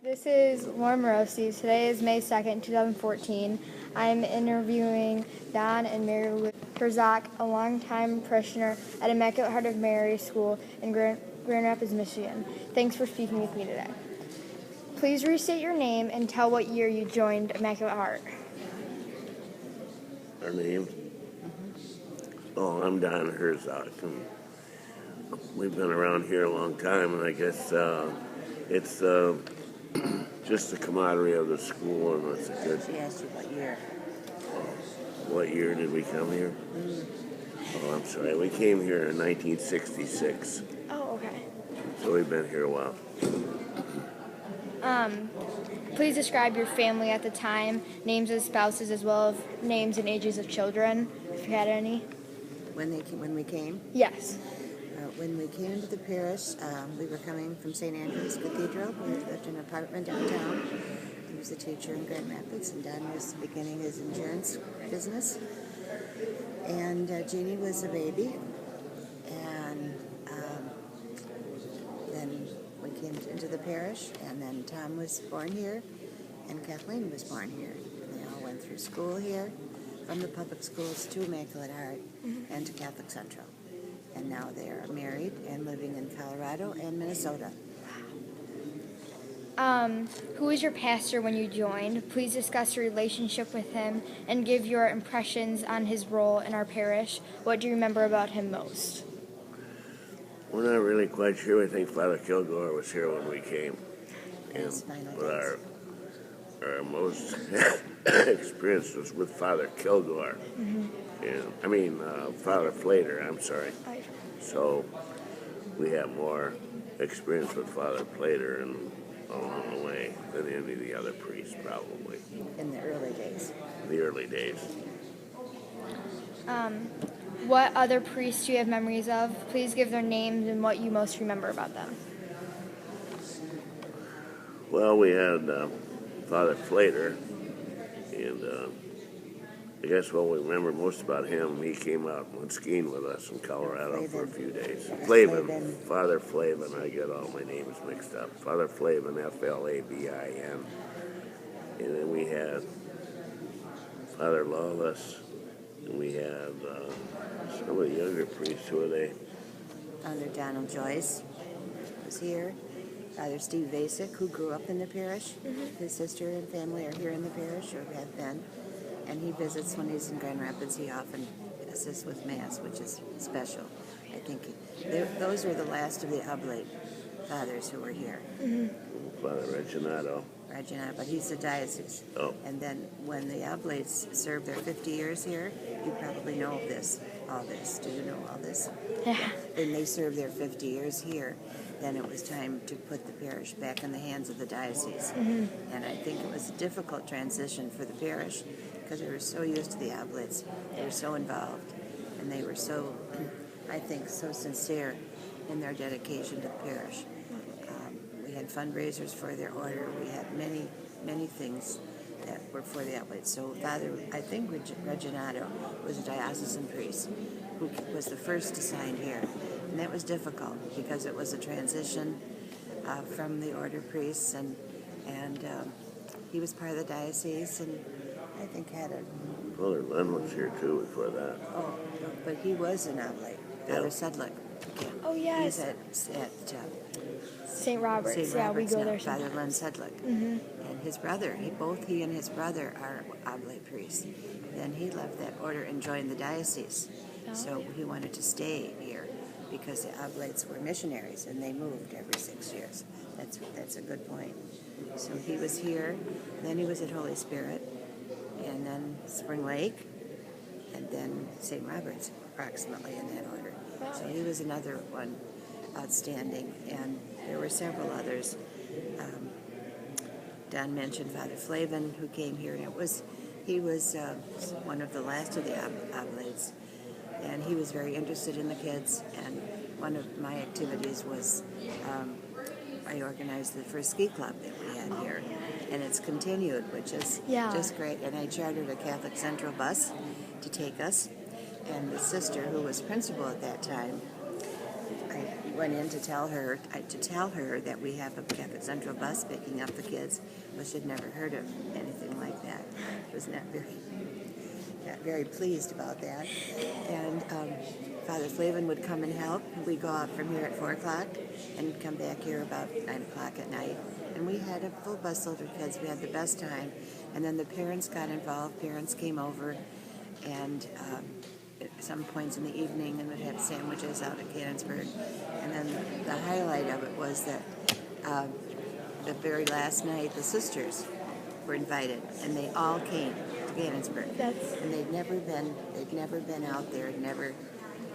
This is Lauren Morosi. Today is May 2nd, 2014. I'm interviewing Don and MaryLu Herzog, a longtime parishioner at Immaculate Heart of Mary School in Grand Rapids, Michigan. Thanks for speaking with me today. Please restate your name and tell what year you joined Immaculate Heart. Our name? Oh, I'm Don Herzog. And we've been around here a long time, and I guess it's just the camaraderie of the school, and it's a good. She asked you what year. What year did we come here? Oh, I'm sorry. We came here in 1966. Oh, okay. So we've been here a while. Please describe your family at the time, names of spouses, as well as names and ages of children, if you had any. When we came? Yes. When we came into the parish, we were coming from St. Andrew's Cathedral. We lived in an apartment downtown. He was a teacher in Grand Rapids, and Don was beginning his insurance business. And Jeannie was a baby. And then we came into the parish, and then Tom was born here, and Kathleen was born here. And they all went through school here, from the public schools to Immaculate Heart and to Catholic Central. And now they are married and living in Colorado and Minnesota. Who was your pastor when you joined? Please discuss your relationship with him and give your impressions on his role in our parish. What do you remember about him most? We're not really quite sure. I think Father Kilgore was here when we came. Yes, But our most experience was with Father Kilgore. Father Flater, I'm sorry. So we have more experience with Father Flater and along the way than any of the other priests, probably. In the early days. The early days. What other priests do you have memories of? Please give their names and what you most remember about them. Well, we had Father Flater, and I guess what we remember most about him, he came out and went skiing with us in Colorado for a few days. Flavin. Father Flavin. I get all my names mixed up. Father Flavin, F-L-A-V-I-N. And then we had Father Lawless, and we had some of the younger priests. Who are they? Father Donald Joyce was here. Father Steve Vasic, who grew up in the parish. His sister and family are here in the parish, or have been. And he visits when he's in Grand Rapids. He often assists with Mass, which is special. I think those were the last of the Oblate fathers who were here. Father Reginato, but he's a diocese. Oh. And then when the Oblates served their 50 years here, you probably know all this. Do you know all this? Yeah. When they served their 50 years here, then it was time to put the parish back in the hands of the diocese. And I think it was a difficult transition for the parish because they were so used to the Oblates. They were so involved, and they were so, I think, so sincere in their dedication to the parish. We had fundraisers for their order. We had many, many things that were for the Oblates. So Father, I think Reginato was a diocesan priest who was the first to sign here. And that was difficult because it was a transition from the order priests, and he was part of the diocese, and I think had a... Father Len was here too before that. Oh, but he was an oblate. Father Sedlick. Oh, yes. He's at St. Robert's. St. Yeah, Robert's we go now, there Father Len sometimes. Sedlick. And his brother, he and his brother are oblate priests. Then he left that order and joined the diocese. So he wanted to stay here because the oblates were missionaries and they moved every 6 years. That's a good point. So he was here, then he was at Holy Spirit, and then Spring Lake, and then St. Robert's, approximately in that order. So he was another one outstanding, and there were several others. Don mentioned Father Flavin, who came here, and he was one of the last of the oblates, and he was very interested in the kids, and one of my activities was I organized the first ski club that we had here, and it's continued, which is just great, and I chartered a Catholic Central bus to take us, and the sister who was principal at that time I went in to tell her that we have a Catholic Central bus picking up the kids, but she'd never heard of anything like that. Was not very pleased about that. And Father Flavin would come and help. We'd go out from here at 4 o'clock and come back here about 9 o'clock at night. And we had a full bus load of kids. We had the best time. And then the parents got involved. Parents came over and at some points in the evening and would have sandwiches out at Cannonsburg. And then the highlight of it was that the very last night the sisters were invited, and they all came to Cannonsburg. And they'd never been out there, never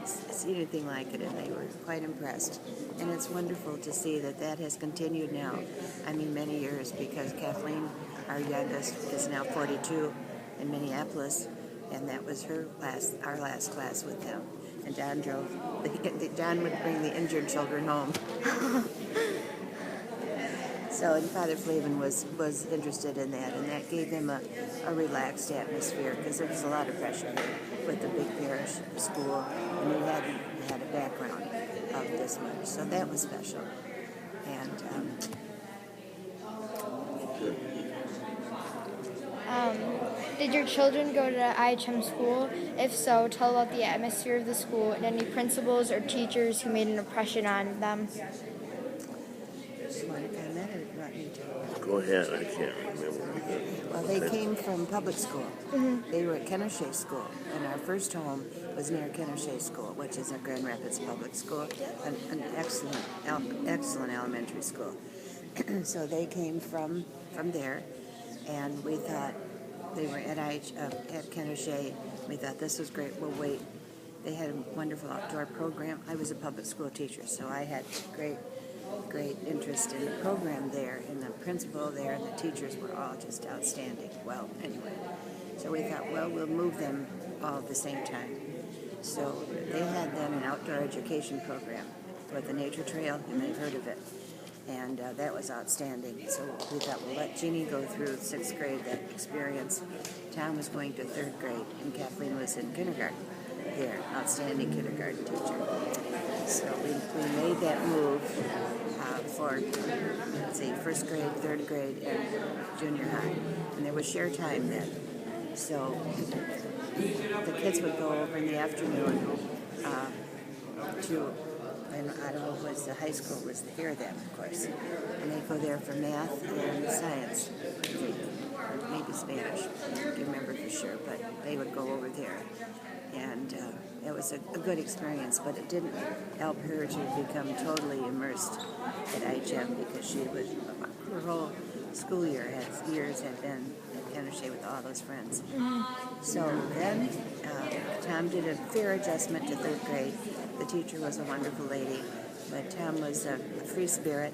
seen anything like it, and they were quite impressed. And it's wonderful to see that that has continued now. I mean, many years, because Kathleen, our youngest, is now 42 in Minneapolis, and that was our last class with them. And Don would bring the injured children home. So, and Father Flavin was interested in that, and that gave him a relaxed atmosphere, because there was a lot of pressure with the big parish school, and he hadn't had a background of this much, so that was special. And did your children go to IHM school? If so, tell about the atmosphere of the school and any principals or teachers who made an impression on them. Go ahead, I can't remember. Well, they came from public school. Mm-hmm. They were at Kenosha School, and our first home was near Kenosha School, which is a Grand Rapids public school, an excellent elementary school. So they came from there, and we thought they were at Kenosha. We thought this was great. We'll wait. They had a wonderful outdoor program. I was a public school teacher, so I had great interest in the program there, and the principal there, and the teachers were all just outstanding. Well, anyway, so we thought, well, we'll move them all at the same time. So they had then an outdoor education program with the nature trail, and they've heard of it, and that was outstanding. So we thought, we'll let Jeannie go through 6th grade, that experience. Tom was going to 3rd grade, and Kathleen was in kindergarten there, outstanding kindergarten teacher. So we made that move for, let's see, 1st grade, 3rd grade, and junior high. And there was share time then. So the kids would go over in the afternoon to, and I don't know, was the high school was here then, of course. And they'd go there for math and science, maybe Spanish. I can't remember for sure, but they would go over there. And it was a good experience, but it didn't help her to become totally immersed at IHM, because she was, her whole school year had been at Kenosha with all those friends. So then Tom did a fair adjustment to 3rd grade. The teacher was a wonderful lady, but Tom was a free spirit.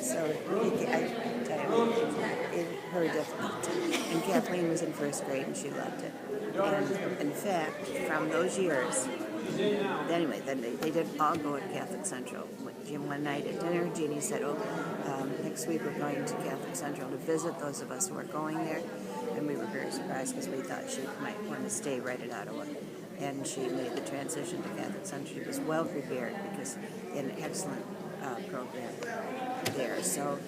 So it her difficult. And Kathleen was in 1st grade, and she loved it. And in fact, from those years, anyway, then they didn't all go to Catholic Central. One night at dinner, Jeannie said, next week we're going to Catholic Central to visit those of us who are going there. And we were very surprised, because we thought she might want to stay right at Ottawa. And she made the transition to Catholic Central. She was well prepared, because they had an excellent program there. So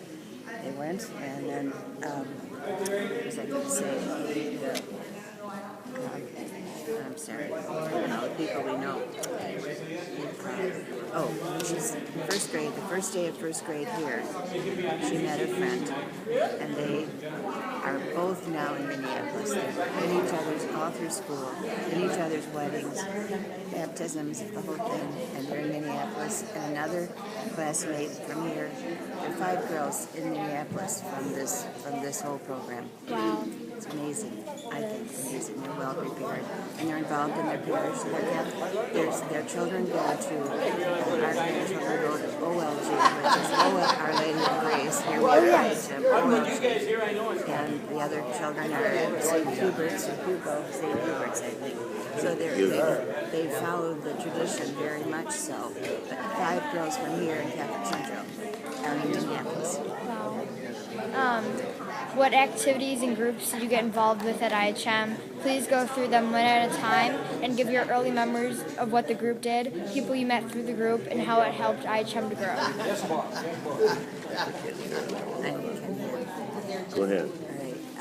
they went, and then, what was I going to say? I'm sorry, the people we know. She's in 1st grade. The first day of 1st grade here, she met a friend, and they are both now in Minneapolis. They're in each other's all through school, in each other's weddings, baptisms, the whole thing, and they're in Minneapolis. And another classmate from here. There are 5 girls in Minneapolis from this whole program. Wow. It's amazing. I think it's amazing. They're well prepared, and they're involved in their parish. Their children go to, our grandchildren go to OLG, which is Our Lady of Grace. Here we are at OLG. And the other children are at St. Hubert's, St. Hubert's, I think. So they followed the tradition very much so. But 5 girls from here in Catholic Central are in Minneapolis. Wow. What activities and groups did you get involved with at IHM? Please go through them one at a time and give your early memories of what the group did, people you met through the group, and how it helped IHM to grow. Go ahead.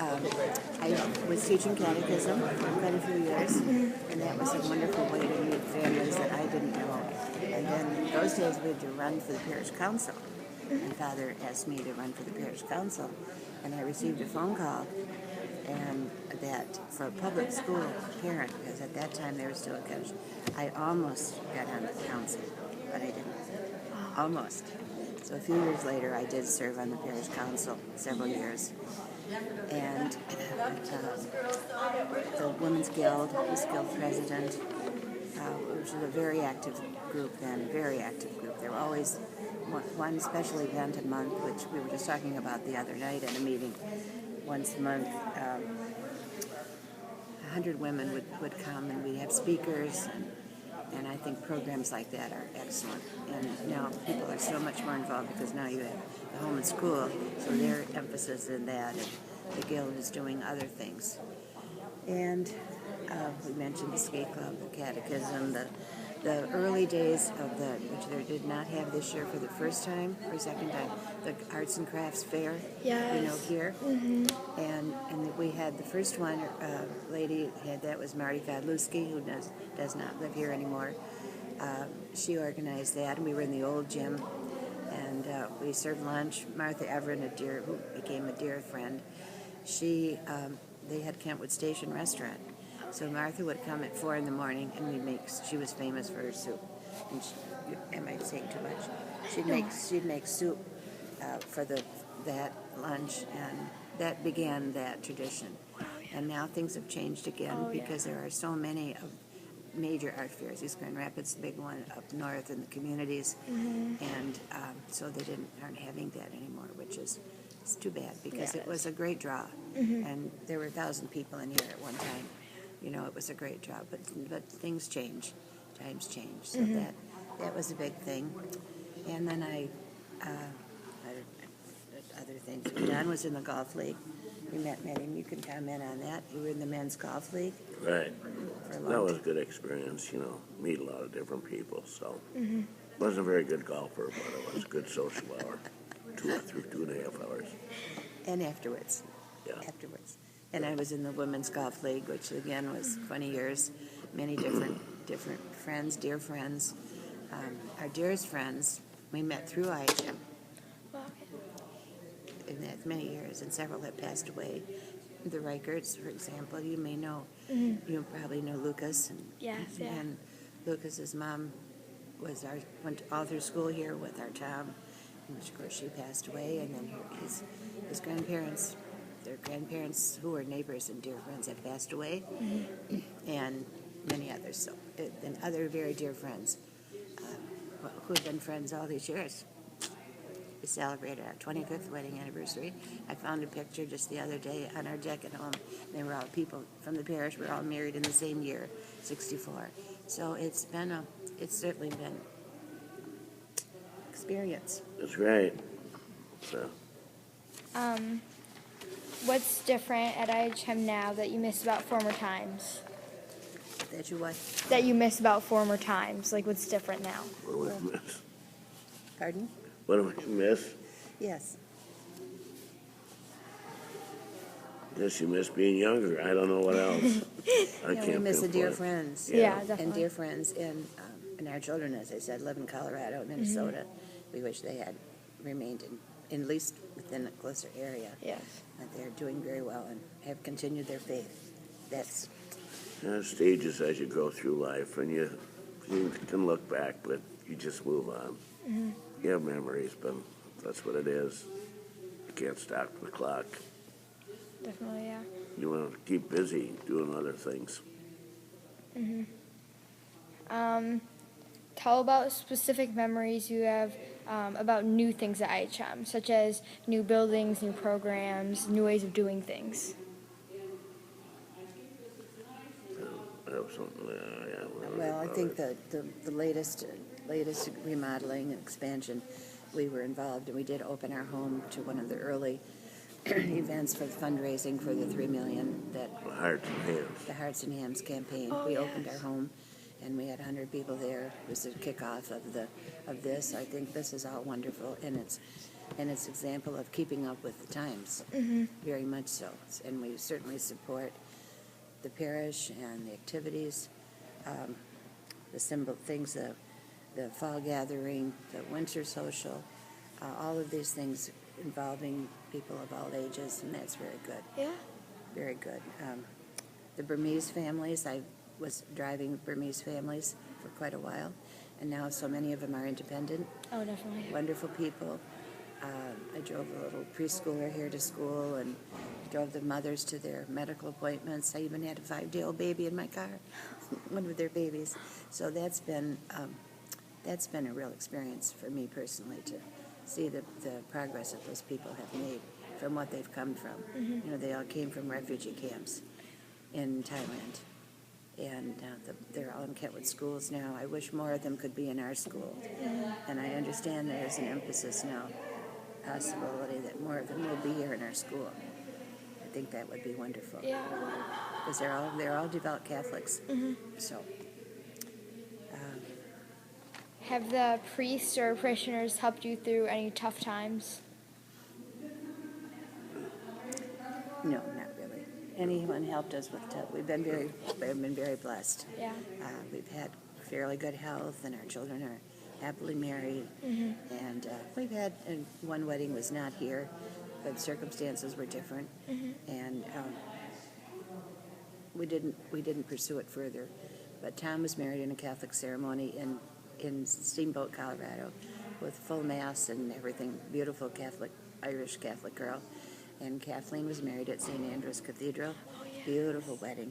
All right. I was teaching catechism for quite a few years, and that was a wonderful way to meet families that I didn't know. And then in those days we had to run for the parish council. My father asked me to run for the parish council, and I received a phone call, and that for a public school parent, because at that time they were still a coach, I almost got on the council, but I didn't. Almost. So a few years later, I did serve on the parish council several years. And the Women's Guild, was guild president, which was a very active group then, very active group. There were always one special event a month, which we were just talking about the other night at a meeting. Once a month, 100 women would come, and we'd have speakers, and I think programs like that are excellent. And now people are so much more involved because now you have the home and school, so their emphasis in that, and the Guild is doing other things. And we mentioned the skate club, the catechism, the early days of which they did not have this year for the first time or second time, the arts and crafts fair, here. And we had the first one, lady that was MaryLu, who does not live here anymore. She organized that, and we were in the old gym, and we served lunch. Martha Everett, who became a dear friend, they had Kentwood Station restaurant. So Martha would come at 4 a.m, and she was famous for her soup. And am I saying too much? She'd make soup for that lunch, and that began that tradition. And now things have changed again because there are so many of major art fairs. East Grand Rapids, the big one up north in the communities, and so they aren't having that anymore, which is too bad because it was a great draw, and there were 1,000 people in here at one time. It was a great draw, but things change, times change, so that was a big thing. And then other things. Don was in the golf league. We met him. You can comment on that. You were in the men's golf league. Right. That was a good experience, meet a lot of different people. So wasn't a very good golfer, but it was a good social hour. 2.5 hours. And afterwards. Yeah. Afterwards. And I was in the women's golf league, which again was 20 years. Many different friends, dear friends. Our dearest friends, we met through IHM. In that many years, and several have passed away. The Reicherts, for example, you may know. You probably know Lucas. And Lucas's mom went all through school here with our Tom, which of course she passed away. And then his grandparents, their grandparents who were neighbors and dear friends, have passed away, and many others. So, and other very dear friends who have been friends all these years. We celebrated our 25th wedding anniversary. I found a picture just the other day on our deck at home. They were all people from the parish. We're all married in the same year, 64. So it's certainly been experience. That's right. So. What's different at IHM now that you miss about former times? That you what? That you miss about former times. Like, what's different now? What do we miss? Pardon? What do we miss? Yes. Guess you miss being younger. I don't know what else. I can't We miss the dear pinpoint. friends. Yeah, definitely. And dear friends, and our children, as I said, live in Colorado, Minnesota. We wish they had remained in at least within a closer area. Yes. But they're doing very well and have continued their faith. That's Stages as you go through life, and you can look back, but you just move on. You have memories, but that's what it is. You can't stop the clock. Definitely, yeah. You want to keep busy doing other things. Tell about specific memories you have about new things at IHM, such as new buildings, new programs, new ways of doing things. well. I think the latest remodeling and expansion, we were involved, and we did open our home to one of the early events for the fundraising for the $3 million that The Hearts and Hands. the Hearts and Hams campaign. Oh, We yes. opened our home, and we had 100 people there. It was the kickoff of this. I think this is all wonderful, and it's example of keeping up with the times, very much so. And we certainly support the parish and the activities, the symbol things, the fall gathering, the winter social, all of these things involving people of all ages, and that's very good. Yeah. Very good. The Burmese families, I was driving Burmese families for quite a while, and now so many of them are independent, Oh, definitely. wonderful people. I drove a little preschooler here to school and drove the mothers to their medical appointments. I even had a 5-day-old baby in my car, one of their babies. So that's been a real experience for me personally to see the progress that those people have made from what they've come from. You know, they all came from refugee camps in Thailand, and they're all in Kentwood schools now. I wish more of them could be in our school, and I understand there's an emphasis now, possibility that more of them will be here in our school. I think that would be wonderful. Yeah. Because they're all devout Catholics. So Have the priests or parishioners helped you through any tough times? no, not really. Anyone helped us with we've been very blessed. Yeah. We've had fairly good health, and our children are happily married. And we've had, and one wedding was not here, but circumstances were different, and we didn't pursue it further. But Tom was married in a Catholic ceremony in Steamboat, Colorado, with full mass and everything. Beautiful Irish Catholic girl. And Kathleen was married at St. Andrew's Cathedral. Beautiful wedding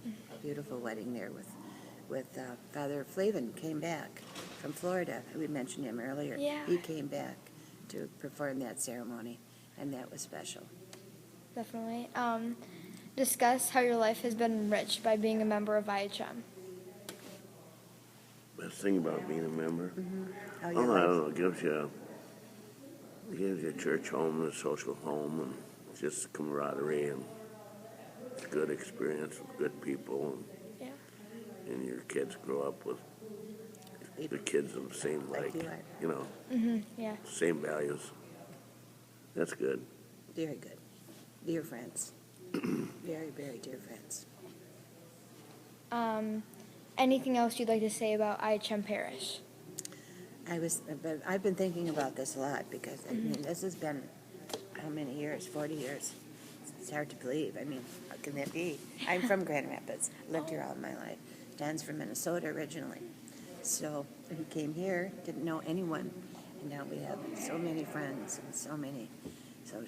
there with Father Flavin came back from Florida. We mentioned him earlier. Yeah. He came back to perform that ceremony, and that was special. Definitely. Discuss how your life has been enriched by being a member of IHM. Best thing about being a member? How I your don't life- know. It gives you a church home, a social home, and just camaraderie, and it's a good experience with good people, Yeah. and your kids grow up with the kids of the same, Like you are. you know, Yeah. same values. That's good. Very good. Dear friends. Very, very dear friends. Anything else you'd like to say about IHM Parish? But I've been thinking about this a lot because I mean, this has been how many years? 40 years. It's hard to believe. I mean, how can that be? I'm from Grand Rapids. Lived here all my life. Dan's from Minnesota originally. So he came here, didn't know anyone, and now we have so many friends and so many. So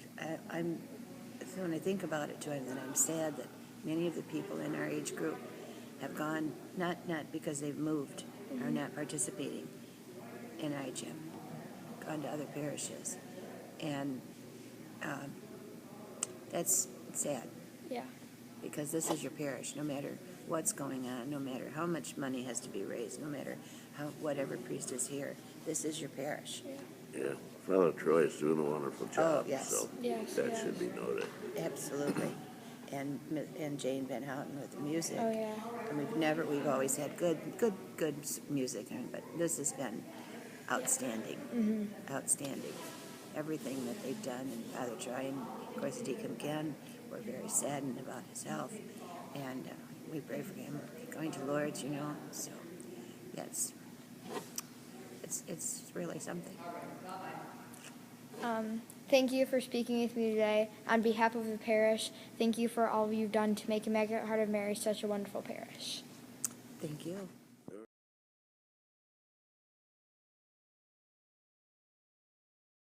when I think about it, Joy, then I'm sad that many of the people in our age group have gone, not because they've moved or not participating in IHM, gone to other parishes. And that's sad, Yeah. because this is your parish, no matter what's going on, no matter how much money has to be raised, no matter whatever priest is here, this is your parish. Yeah. Father Troy is doing a wonderful job. yes. So Yes, that yes. should be noted. Absolutely. And Jane Van Houten with the music. Oh, yeah. And we've always had good music, but this has been outstanding. Outstanding. Everything that they've done, and Father Troy, and of course Deacon Ken, we're very saddened about his health, and we pray for him going to Lourdes, so yes, it's really something. Thank you for speaking with me today. On behalf of the parish, thank you for all you've done to make Immaculate Heart of Mary such a wonderful parish. Thank you.